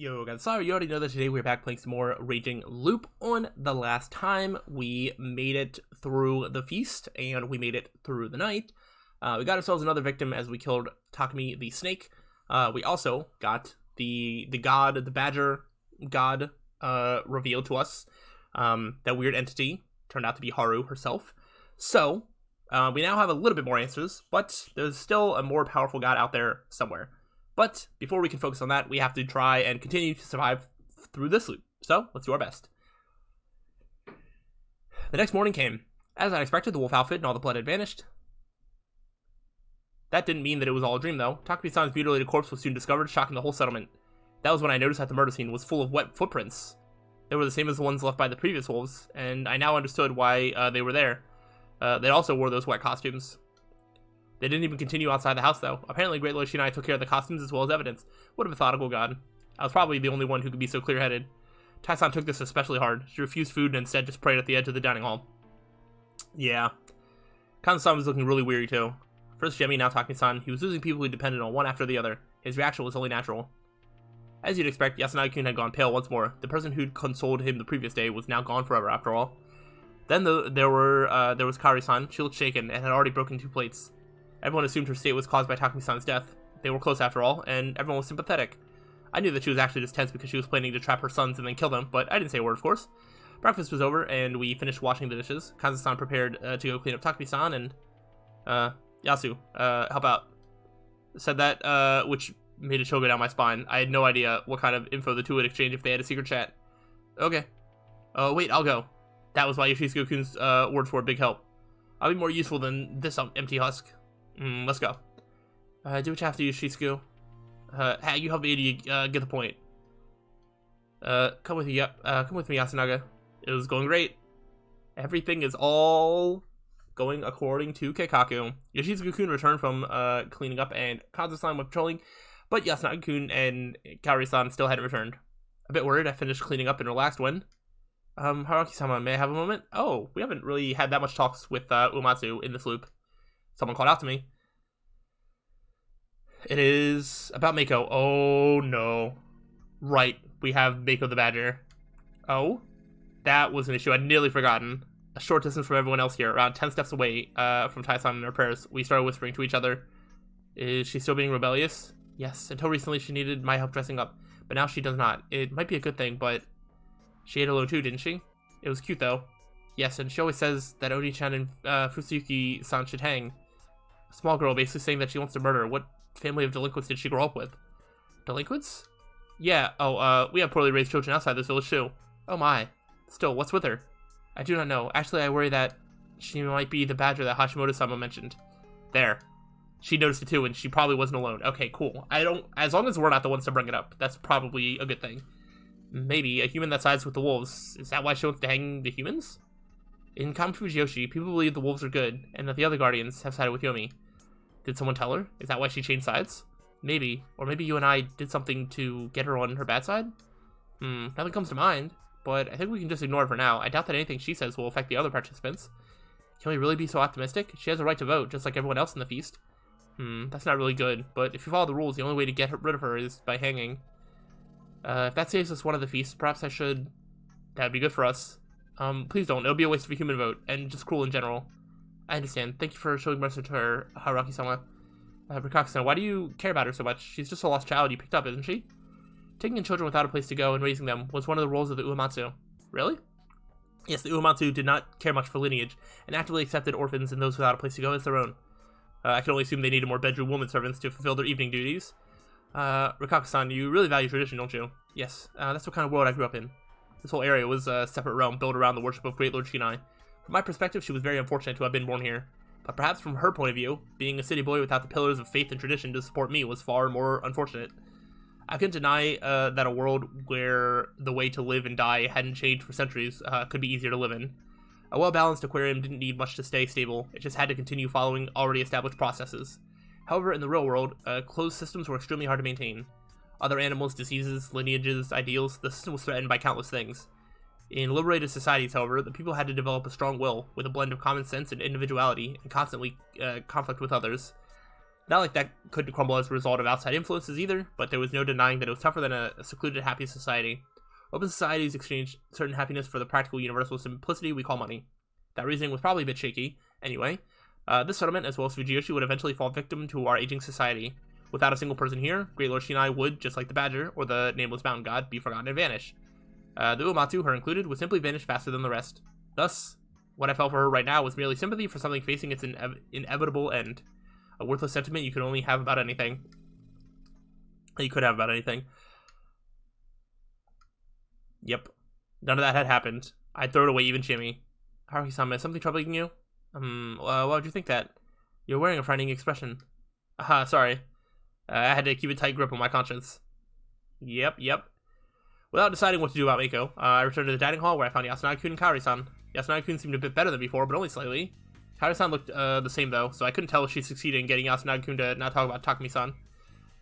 Yo guys, sorry, you already know that today we're back playing some more Raging Loop. On the last time, we made it through the feast, and we made it through the night. We got ourselves another victim as we killed Takumi the snake. We also got the badger god revealed to us. That weird entity turned out to be Haru herself. So, we now have a little bit more answers, but there's still a more powerful god out there somewhere. But before we can focus on that, we have to try and continue to survive through this loop. So, let's do our best. The next morning came. As I expected, the wolf outfit and all the blood had vanished. That didn't mean that it was all a dream, though. Takumi-san's mutilated corpse was soon discovered, shocking the whole settlement. That was when I noticed that the murder scene was full of wet footprints. They were the same as the ones left by the previous wolves, and I now understood why they were there. They also wore those wet costumes. They didn't even continue outside the house, though. Apparently, Great Lord Shinai took care of the costumes as well as evidence. What a methodical god. I was probably the only one who could be so clear-headed. Tai-san took this especially hard. She refused food and instead just prayed at the edge of the dining hall. Yeah. Kanzo-san was looking really weary, too. First Jemmy, now Takumi-san. He was losing people who depended on one after the other. His reaction was only natural. As you'd expect, Yasunagi-kun had gone pale once more. The person who'd consoled him the previous day was now gone forever, after all. Then there was Kari-san. She looked shaken and had already broken 2 plates. Everyone assumed her state was caused by Takumi-san's death. They were close after all, and everyone was sympathetic. I knew that she was actually just tense because she was planning to trap her sons and then kill them, but I didn't say a word, of course. Breakfast was over, and we finished washing the dishes. Kanzo-san prepared to go clean up Takumi-san, and Yasu, help out. Said that, which made a chill go down my spine. I had no idea what kind of info the two would exchange if they had a secret chat. Okay. Oh, wait, I'll go. That was why Yoshisuke-kun's words were a big help. I'll be more useful than this empty husk. Let's go. Do what you have to, Yoshisuke. Hey, you help me to get the point. Come with me, Yasunaga. It was going great. Everything is all going according to Keikaku. Yoshisuke-kun returned from cleaning up, and Kanzo-san went patrolling, but Yasunagi-kun and Kaori-san still hadn't returned. A bit worried, I finished cleaning up and relaxed when... Haruki-sama, may I have a moment? Oh, we haven't really had that much talks with Uematsu in this loop. Someone called out to me. It is about Mako. Oh, no. Right, we have Mako the Badger. Oh, that was an issue I'd nearly forgotten. A short distance from everyone else here, around 10 steps away from Tai-san and her prayers, we started whispering to each other. Is she still being rebellious? Yes, until recently she needed my help dressing up, but now she does not. It might be a good thing, but she ate alone too, didn't she? It was cute, though. Yes, and she always says that Oni-chan and Fusuyuki-san should hang. A small girl basically saying that she wants to murder. What family of delinquents did she grow up with? Delinquents? Yeah, we have poorly raised children outside this village, too. Oh my. Still, what's with her? I do not know. Actually, I worry that she might be the badger that Hashimoto-sama mentioned. There. She noticed it too, and she probably wasn't alone. Okay, cool. As long as we're not the ones to bring it up, that's probably a good thing. Maybe a human that sides with the wolves. Is that why she wants to hang the humans? In Kamen Fujiyoshi, people believe the wolves are good, and that the other guardians have sided with Yomi. Did someone tell her? Is that why she changed sides? Maybe. Or maybe you and I did something to get her on her bad side? Nothing comes to mind, but I think we can just ignore it for now. I doubt that anything she says will affect the other participants. Can we really be so optimistic? She has a right to vote, just like everyone else in the feast. That's not really good, but if you follow the rules, the only way to get rid of her is by hanging. If that saves us one of the feasts, perhaps I should... That'd be good for us. Please don't. It'll be a waste of a human vote, and just cruel in general. I understand. Thank you for showing mercy to her, Haruki-sama. Rikaki-san, why do you care about her so much? She's just a lost child you picked up, isn't she? Taking in children without a place to go and raising them was one of the roles of the Uematsu. Really? Yes, the Uematsu did not care much for lineage, and actively accepted orphans and those without a place to go as their own. I can only assume they needed more bedroom woman servants to fulfill their evening duties. Rikaki-san, you really value tradition, don't you? Yes, that's what kind of world I grew up in. This whole area was a separate realm built around the worship of Great Lord Shinai. From my perspective, she was very unfortunate to have been born here. But perhaps from her point of view, being a city boy without the pillars of faith and tradition to support me was far more unfortunate. I couldn't deny that a world where the way to live and die hadn't changed for centuries could be easier to live in. A well-balanced aquarium didn't need much to stay stable, it just had to continue following already established processes. However, in the real world, closed systems were extremely hard to maintain. Other animals, diseases, lineages, ideals, the system was threatened by countless things. In liberated societies, however, the people had to develop a strong will, with a blend of common sense and individuality, and constantly conflict with others. Not like that could crumble as a result of outside influences either, but there was no denying that it was tougher than a secluded, happy society. Open societies exchange certain happiness for the practical, universal simplicity we call money. That reasoning was probably a bit shaky. Anyway, this settlement, as well as Fujiyoshi, would eventually fall victim to our aging society. Without a single person here, Great Lord Shinai would, just like the Badger, or the Nameless Mountain God, be forgotten and vanish. The Uematsu, her included, would simply vanish faster than the rest. Thus, what I felt for her right now was merely sympathy for something facing its inevitable end. A worthless sentiment you could only have about anything. You could have about anything. Yep. None of that had happened. I'd throw it away even Jimmy. Haruhi-sama, is something troubling you? Why would you think that? You're wearing a frightening expression. Aha, sorry. I had to keep a tight grip on my conscience. Yep. Without deciding what to do about Mako, I returned to the dining hall where I found Yasunagi-kun and Kaori-san. Yasunagi-kun seemed a bit better than before, but only slightly. Kaori-san looked the same though, so I couldn't tell if she succeeded in getting Yasunagi-kun to not talk about Takumi-san.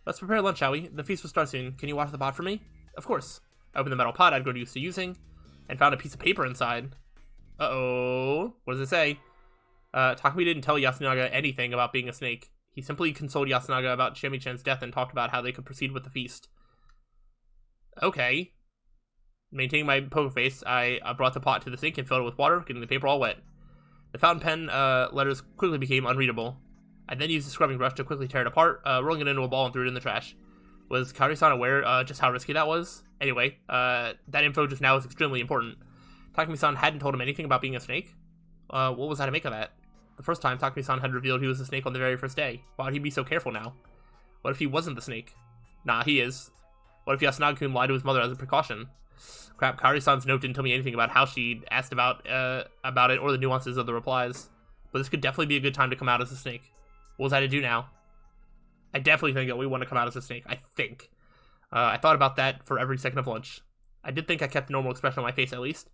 Let's prepare lunch, shall we? The feast will start soon. Can you wash the pot for me? Of course. I opened the metal pot I'd grown used to using, and found a piece of paper inside. Uh-oh. What does it say? Takumi didn't tell Yasunaga anything about being a snake. He simply consoled Yasunaga about Shami-chan's death and talked about how they could proceed with the feast. Okay. Maintaining my poker face, I brought the pot to the sink and filled it with water, getting the paper all wet. The fountain pen letters quickly became unreadable. I then used a scrubbing brush to quickly tear it apart, rolling it into a ball and threw it in the trash. Was Kaori-san aware just how risky that was? Anyway, that info just now is extremely important. Takumi-san hadn't told him anything about being a snake. What was I to make of that? The first time, Takumi-san had revealed he was a snake on the very first day. Why would he be so careful now? What if he wasn't the snake? Nah, he is. What if Yasunagi-kun lied to his mother as a precaution? Crap, Kaori-san's note didn't tell me anything about how she asked about it or the nuances of the replies. But this could definitely be a good time to come out as a snake. What was I to do now? I definitely think that we want to come out as a snake. I think. I thought about that for every second of lunch. I did think I kept a normal expression on my face, at least.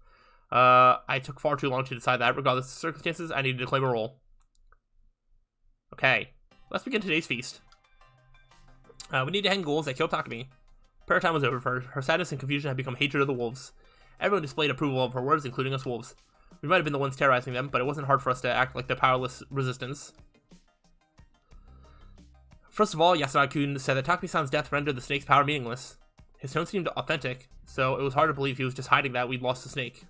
I took far too long to decide that. Regardless of the circumstances, I needed to claim a role. Okay. Let's begin today's feast. We need to hang ghouls that killed Takumi. Prayer time was over for her. Her sadness and confusion had become hatred of the wolves. Everyone displayed approval of her words, including us wolves. We might have been the ones terrorizing them, but it wasn't hard for us to act like the powerless resistance. First of all, Yasunagi-kun said that Takumi-san's death rendered the snake's power meaningless. His tone seemed authentic, so it was hard to believe he was just hiding that we'd lost the snake.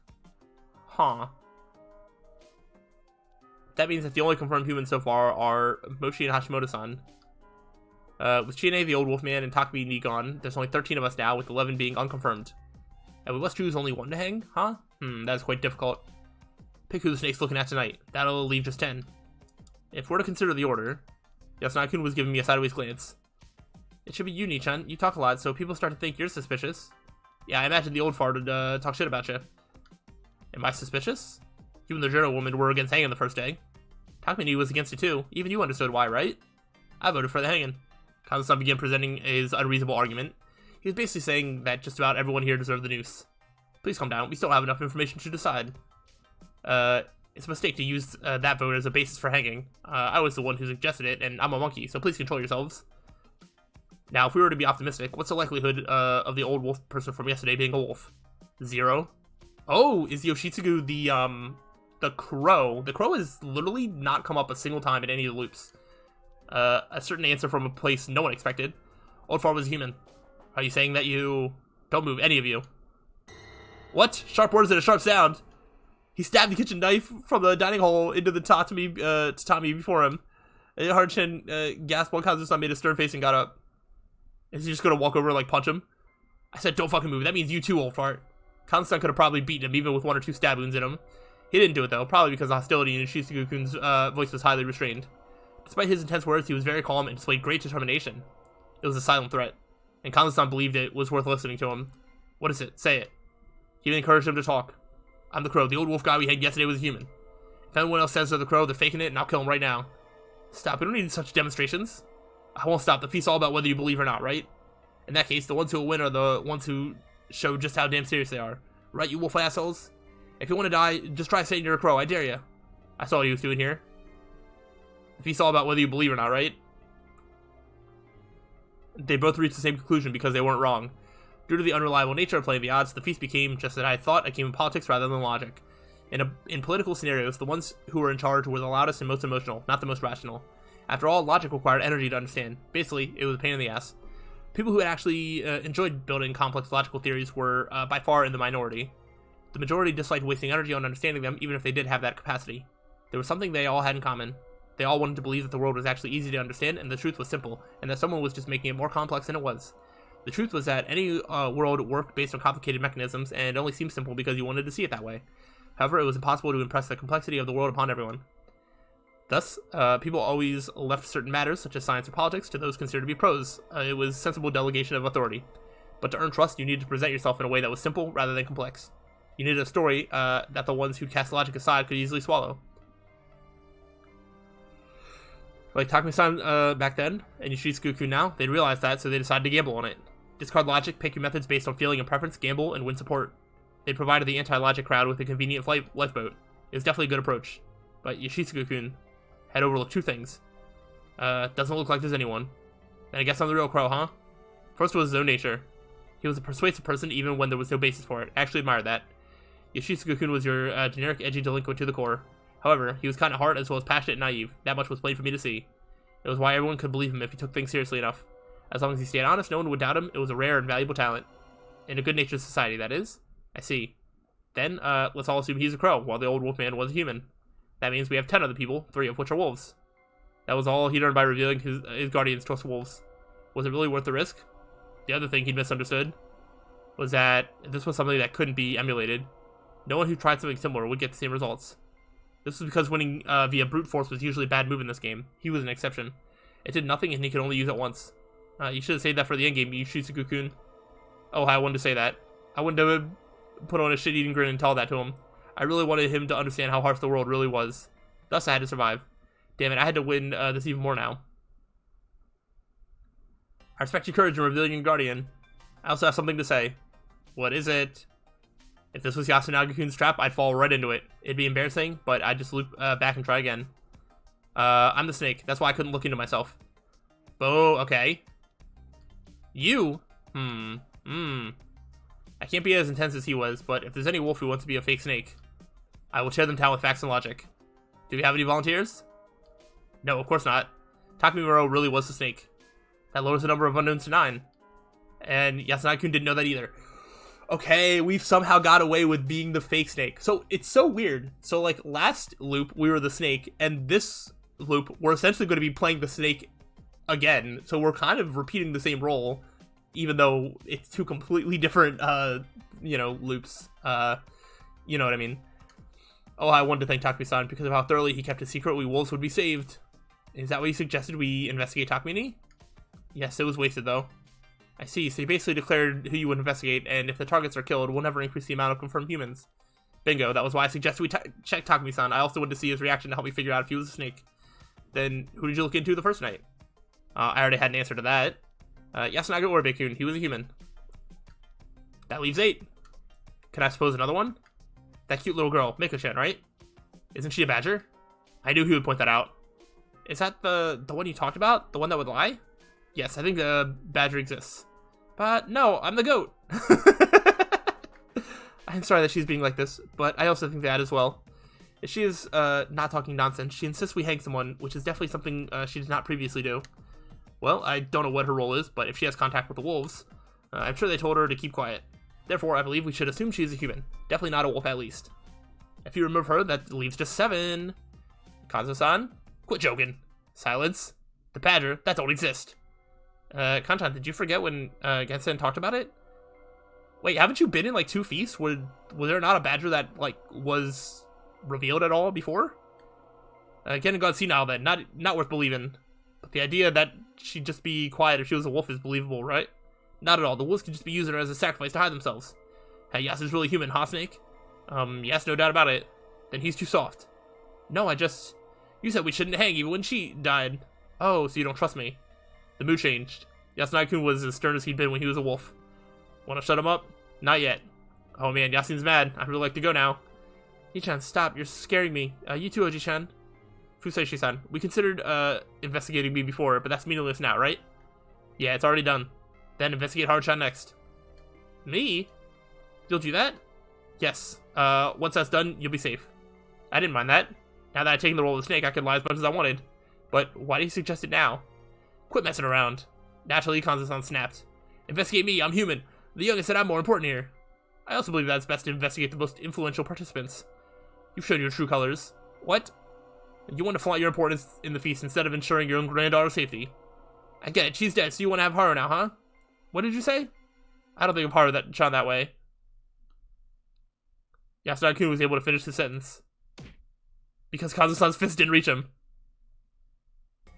Huh. That means that the only confirmed humans so far are Mochi and Hashimoto-san. With Chine, the old wolfman, and Takumi and gone, there's only 13 of us now, with 11 being unconfirmed. And we must choose only one to hang? Huh? That is quite difficult. Pick who the snake's looking at tonight. That'll leave just 10. If we're to consider the order... Yasunagi-kun was giving me a sideways glance. It should be you, Nichan. You talk a lot, so people start to think you're suspicious. Yeah, I imagine the old fart would talk shit about you. Am I suspicious? You and the journal woman were against hanging the first day. Takumi was against it too. Even you understood why, right? I voted for the hanging. Kazu-san began presenting his unreasonable argument. He was basically saying that just about everyone here deserved the noose. Please calm down. We still have enough information to decide. It's a mistake to use that vote as a basis for hanging. I was the one who suggested it, and I'm a monkey, so please control yourselves. Now, if we were to be optimistic, what's the likelihood of the old wolf person from yesterday being a wolf? 0. Oh, is Yoshitsugu the crow? The crow has literally not come up a single time in any of the loops. A certain answer from a place no one expected. Old Far was a human. Are you saying that you... Don't move, any of you. What? Sharp words and a sharp sound. He stabbed the kitchen knife from the dining hall into the tatami before him. Hard-chin gasped while Kazu-san made a stern face and got up. Is he just gonna walk over and like punch him? I said don't fucking move. That means you too, old fart. Kazu-san could have probably beaten him even with 1 or 2 stab wounds in him. He didn't do it though, probably because the hostility in Yoshitsugu-kun's voice was highly restrained. Despite his intense words, he was very calm and displayed great determination. It was a silent threat, and Kazu-san believed it was worth listening to him. What is it? Say it. He even encouraged him to talk. I'm the crow. The old wolf guy we had yesterday was a human. If anyone else says they're the crow, they're faking it, and I'll kill him right now. Stop. We don't need such demonstrations. I won't stop. The feast's all about whether you believe or not, right? In that case, the ones who will win are the ones who show just how damn serious they are. Right, you wolf assholes? If you want to die, just try saying you're a crow. I dare you. I saw what you was doing here. The feast's all about whether you believe or not, right? They both reached the same conclusion because they weren't wrong. Due to the unreliable nature of playing the odds, the feast became, just as I thought, a game of politics rather than logic. In political scenarios, the ones who were in charge were the loudest and most emotional, not the most rational. After all, logic required energy to understand. Basically, it was a pain in the ass. People who had actually enjoyed building complex logical theories were by far in the minority. The majority disliked wasting energy on understanding them, even if they did have that capacity. There was something they all had in common. They all wanted to believe that the world was actually easy to understand, and the truth was simple, and that someone was just making it more complex than it was. The truth was that any world worked based on complicated mechanisms, and it only seemed simple because you wanted to see it that way. However, it was impossible to impress the complexity of the world upon everyone. Thus, people always left certain matters, such as science or politics, to those considered to be pros. It was sensible delegation of authority. But to earn trust, you needed to present yourself in a way that was simple rather than complex. You needed a story that the ones who cast logic aside could easily swallow. Like Takumi-san back then, and Yoshitsugu-kun now, they'd realized that, so they decided to gamble on it. Discard logic, pick your methods based on feeling and preference, gamble, and win support. They provided the anti-logic crowd with a convenient lifeboat. It was definitely a good approach. But Yoshitsugu-kun had overlooked two things. Doesn't look like there's anyone. And I guess I'm the real crow, huh? First was his own nature. He was a persuasive person even when there was no basis for it. I actually admired that. Yoshitsugu-kun was your generic edgy delinquent to the core. However, he was kind of hard as well as passionate and naive. That much was plain for me to see. It was why everyone could believe him if he took things seriously enough. As long as he stayed honest, no one would doubt him. It was a rare and valuable talent. In a good-natured society, that is. I see. Then, let's all assume he's a crow, while the old wolfman was a human. That means we have 10 other people, 3 of which are wolves. That was all he'd earned by revealing his guardians to us wolves. Was it really worth the risk? The other thing he'd misunderstood was that this was something that couldn't be emulated. No one who tried something similar would get the same results. This was because winning via brute force was usually a bad move in this game. He was an exception. It did nothing and he could only use it once. You should have saved that for the endgame, Yoshitsugu-kun. Oh, I wanted to say that. I wouldn't have put on a shit-eating grin and tell that to him. I really wanted him to understand how harsh the world really was. Thus, I had to survive. Damn it, I had to win this even more now. I respect your courage in revealing your guardian. I also have something to say. What is it? If this was Yasunaga-kun's trap, I'd fall right into it. It'd be embarrassing, but I'd just loop back and try again. I'm the snake. That's why I couldn't look into myself. Oh, okay. You? I can't be as intense as he was, but if there's any wolf who wants to be a fake snake, I will tear them down with facts and logic. Do we have any volunteers? No, of course not. Takumi really was the snake. That lowers the number of unknowns to 9. And Yasunaga-kun didn't know that either. Okay, we've somehow got away with being the fake snake. So, it's so weird. So, like, last loop, we were the snake, and this loop, we're essentially going to be playing the snake again. So, we're kind of repeating the same role, even though it's two completely different, loops. You know what I mean? Oh, I wanted to thank Takumi-san because of how thoroughly he kept his secret. We wolves would be saved. Is that what you suggested we investigate Takumi? Yes, it was wasted, though. I see, so you basically declared who you would investigate, and if the targets are killed, we'll never increase the amount of confirmed humans. Bingo, that was why I suggested we check Takumi-san. I also wanted to see his reaction to help me figure out if he was a snake. Then, who did you look into the first night? I already had an answer to that. Yasunaga Oribe-kun, he was a human. That leaves 8. Can I suppose another one? That cute little girl, Miko-chan, right? Isn't she a badger? I knew he would point that out. Is that the one you talked about? The one that would lie? Yes, I think the badger exists. But no, I'm the goat. I'm sorry that she's being like this, but I also think that as well. If she is not talking nonsense, she insists we hang someone, which is definitely something she did not previously do. Well, I don't know what her role is, but if she has contact with the wolves, I'm sure they told her to keep quiet. Therefore, I believe we should assume she is a human. Definitely not a wolf, at least. If you remove her, that leaves just 7. Kazuo-san? Quit joking. Silence. The badger, that don't exist. Kanchan, did you forget when Gensen talked about it? Wait, haven't you been in like 2 feasts? Was there not a badger that like was revealed at all before? Ken got senile then, not worth believing. But the idea that she'd just be quiet if she was a wolf is believable, right? Not at all. The wolves could just be using her as a sacrifice to hide themselves. Hey, Yasu's really human, huh, Snake? Yes, no doubt about it. Then he's too soft. No, you said we shouldn't hang even when she died. Oh, so you don't trust me. The mood changed. Yasunaga-kun was as stern as he'd been when he was a wolf. Want to shut him up? Not yet. Oh man, Yasun's mad. I'd really like to go now. Ichan, stop. You're scaring me. You too, Oji-chan. Fusaishi-san, we considered investigating me before, but that's meaningless now, right? Yeah, it's already done. Then investigate Haru-chan next. Me? You'll do that? Yes. Once that's done, you'll be safe. I didn't mind that. Now that I've taken the role of the snake, I can lie as much as I wanted. But why do you suggest it now? Quit messing around. Naturally, Kanzo-san snapped. Investigate me, I'm human. The youngest said I'm more important here. I also believe that it's best to investigate the most influential participants. You've shown your true colors. What? You want to flaunt your importance in the feast instead of ensuring your own granddaughter's safety. I get it, she's dead, so you want to have Haru now, huh? What did you say? I don't think of Haru that way. Yasunagi-kun was able to finish his sentence. Because Kazu-san's fist didn't reach him.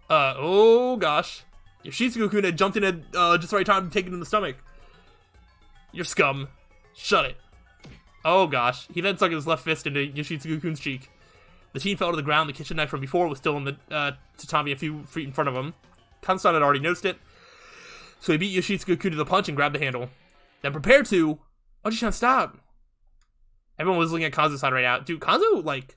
Oh gosh. Yoshitsugu-kun had jumped in at just the right time to take it in the stomach. You're scum. Shut it. Oh gosh. He then sunk his left fist into Yoshitsugu-kun's cheek. The teen fell to the ground. The kitchen knife from before was still in the tatami a few feet in front of him. Kanzo-san had already noticed it, so he beat Yoshitsugu-kun to the punch and grabbed the handle. Then prepared to... Oji-chan, stop. Everyone was looking at Kanzo-san right now. Dude, Kanzo, like...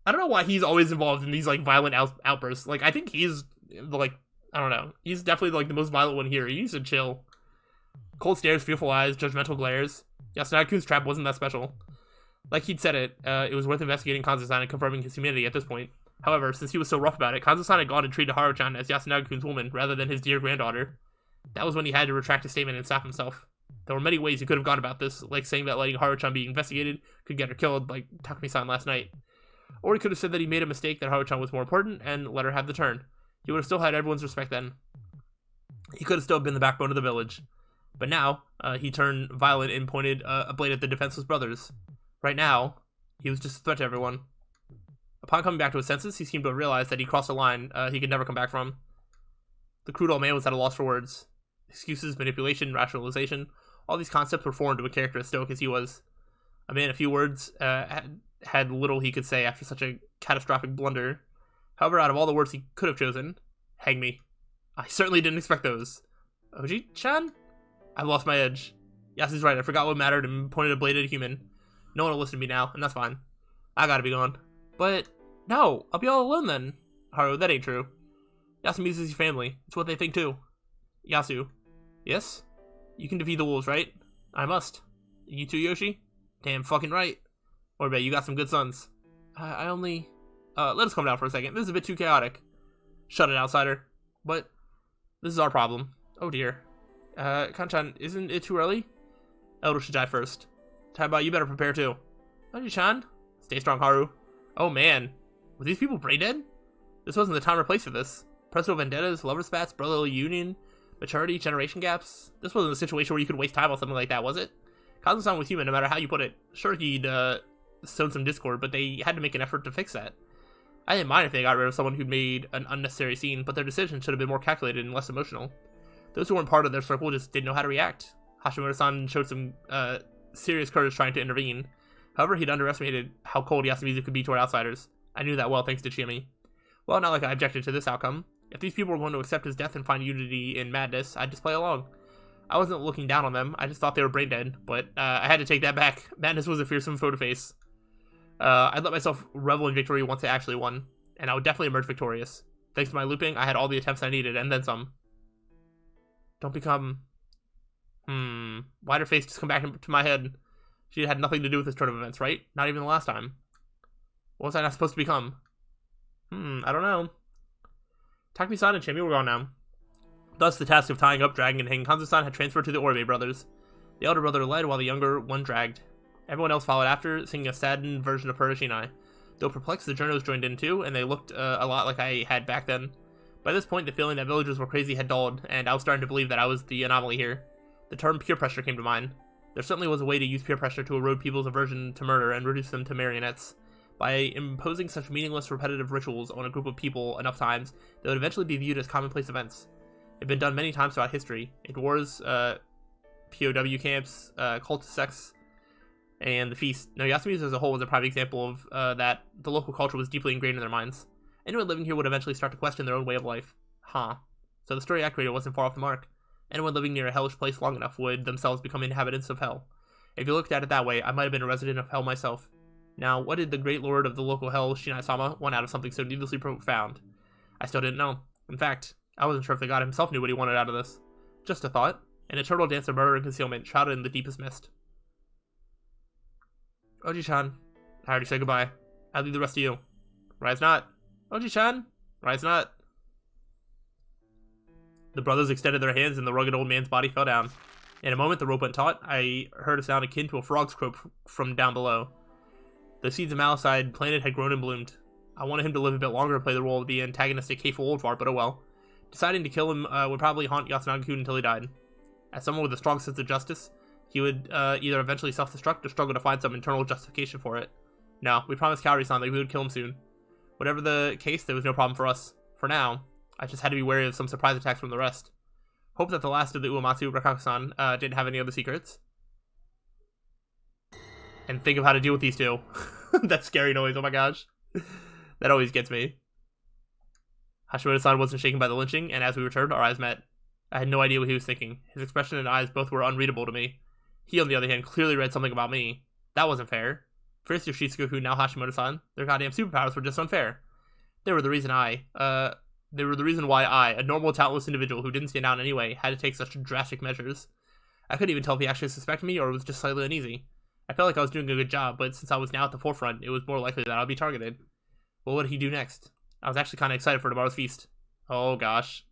I don't know why he's always involved in these, like, violent outbursts. Like, I think he's, like... I don't know. He's definitely, like, the most violent one here. He needs to chill. Cold stares, fearful eyes, judgmental glares. Yasunagi-kun's trap wasn't that special. Like he'd said it was worth investigating Kanzo-san and confirming his humanity at this point. However, since he was so rough about it, Kanzo-san had gone and treated Haru-chan as Yasunagi-kun's woman rather than his dear granddaughter. That was when he had to retract his statement and stop himself. There were many ways he could have gone about this, like saying that letting Haru-chan be investigated could get her killed, like Takumi-san last night. Or he could have said that he made a mistake, that Haru-chan was more important, and let her have the turn. He would have still had everyone's respect then. He could have still been the backbone of the village. But now, he turned violent and pointed a blade at the defenseless brothers. Right now, he was just a threat to everyone. Upon coming back to his senses, he seemed to have realized that he crossed a line he could never come back from. The crude old man was at a loss for words. Excuses, manipulation, rationalization, all these concepts were foreign to a character as stoic as he was. A man of few words had little he could say after such a catastrophic blunder. However, out of all the words he could have chosen, hang me. I certainly didn't expect those. Oji-chan? I've lost my edge. Yasu's right, I forgot what mattered and pointed a blade at a human. No one will listen to me now, and that's fine. I gotta be gone. But, no, I'll be all alone then. Haru, that ain't true. Yasu means his family. It's what they think too. Yasu. Yes? You can defeat the wolves, right? I must. You too, Yoshi? Damn fucking right. Or bet you got some good sons. I only... let us calm down for a second. This is a bit too chaotic. Shut it, outsider. But, this is our problem. Oh dear. Kanchan, isn't it too early? Elder should die first. Taiba, you better prepare too. Oji-chan? Stay strong, Haru. Oh man. Were these people brain dead? This wasn't the time or place for this. Personal vendettas, lover spats, brotherly union, maturity, generation gaps. This wasn't a situation where you could waste time on something like that, was it? Kazu-san was human, no matter how you put it. Sure, he'd sown some discord, but they had to make an effort to fix that. I didn't mind if they got rid of someone who'd made an unnecessary scene, but their decision should have been more calculated and less emotional. Those who weren't part of their circle just didn't know how to react. Hashimoto-san showed some serious courage trying to intervene. However, he'd underestimated how cold Yasumizu could be toward outsiders. I knew that well thanks to Chiyomi. Well, not like I objected to this outcome. If these people were going to accept his death and find unity in madness, I'd just play along. I wasn't looking down on them, I just thought they were brain dead, but I had to take that back. Madness was a fearsome foe to face. I'd let myself revel in victory once I actually won, and I would definitely emerge victorious. Thanks to my looping, I had all the attempts I needed, and then some. Don't become... Why'd her face just come back to my head? She had nothing to do with this turn of events, right? Not even the last time. What was I not supposed to become? I don't know. Takumi-san and Chiyomi were gone now. Thus, the task of tying up, dragging, and hanging Kanzo-san had transferred to the Oribe brothers. The elder brother led, while the younger one dragged. Everyone else followed after, singing a saddened version of Purushinai. Though perplexed, the journos joined in too, and they looked a lot like I had back then. By this point, the feeling that villagers were crazy had dulled, and I was starting to believe that I was the anomaly here. The term peer pressure came to mind. There certainly was a way to use peer pressure to erode people's aversion to murder and reduce them to marionettes. By imposing such meaningless, repetitive rituals on a group of people enough times, they would eventually be viewed as commonplace events. It had been done many times throughout history, in wars, POW camps, cult to sex, and the feast. Now, Yasumi's as a whole was a prime example of that the local culture was deeply ingrained in their minds. Anyone living here would eventually start to question their own way of life. So the story I created wasn't far off the mark. Anyone living near a hellish place long enough would themselves become inhabitants of hell. If you looked at it that way, I might have been a resident of hell myself. Now, what did the great lord of the local hell, Shinai-sama, want out of something so needlessly profound? I still didn't know. In fact, I wasn't sure if the god himself knew what he wanted out of this. Just a thought. An eternal dance of murder and concealment, shrouded in the deepest mist. Oji-chan, I already said goodbye. I'll leave the rest to you. Rise not. Oji-chan, rise not. The brothers extended their hands, and the rugged old man's body fell down. In a moment, the rope went taut. I heard a sound akin to a frog's croak from down below. The seeds of malice I had planted had grown and bloomed. I wanted him to live a bit longer and play the role of the antagonistic, hateful old fart, but oh well. Deciding to kill him would probably haunt Yasunagi-kun until he died. As someone with a strong sense of justice, he would either eventually self-destruct or struggle to find some internal justification for it. No, we promised Kaori-san that we would kill him soon. Whatever the case, there was no problem for us. For now, I just had to be wary of some surprise attacks from the rest. Hope that the last of the Uematsu, Rakaku-san, didn't have any other secrets. And think of how to deal with these two. That scary noise, oh my gosh. That always gets me. Hashimoto-san wasn't shaken by the lynching, and as we returned, our eyes met. I had no idea what he was thinking. His expression and eyes both were unreadable to me. He, on the other hand, clearly read something about me. That wasn't fair. First Yoshitsugu, now Hashimoto-san, their goddamn superpowers were just unfair. They were the reason why I, a normal, talentless individual who didn't stand out in any way, had to take such drastic measures. I couldn't even tell if he actually suspected me or was just slightly uneasy. I felt like I was doing a good job, but since I was now at the forefront, it was more likely that I'd be targeted. Well, what did he do next? I was actually kind of excited for tomorrow's feast. Oh gosh.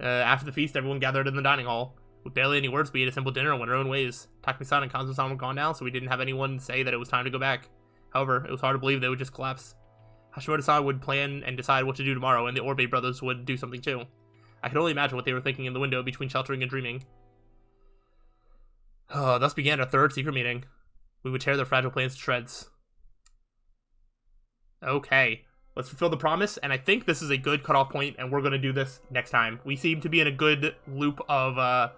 After the feast, everyone gathered in the dining hall. With barely any words, we ate a simple dinner and went our own ways. Takumi-san and Kanzo-san were gone now, so we didn't have anyone say that it was time to go back. However, it was hard to believe they would just collapse. Hashimoto-san would plan and decide what to do tomorrow, and the Orbe brothers would do something too. I could only imagine what they were thinking in the window between sheltering and dreaming. Thus began our third secret meeting. We would tear their fragile plans to shreds. Okay, let's fulfill the promise, and I think this is a good cutoff point, and we're going to do this next time. We seem to be in a good loop of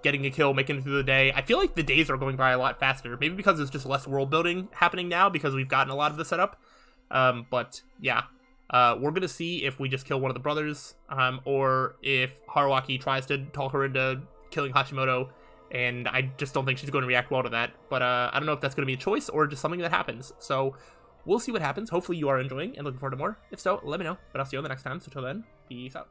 getting a kill, making it through the day. I feel like the days are going by a lot faster, maybe because there's just less world building happening now, because we've gotten a lot of the setup. But yeah, we're going to see if we just kill one of the brothers, or if Haruaki tries to talk her into killing Hashimoto, and I just don't think she's going to react well to that. But I don't know if that's going to be a choice or just something that happens. So we'll see what happens. Hopefully you are enjoying and looking forward to more. If so, let me know. But I'll see you on the next time. So till then, peace out.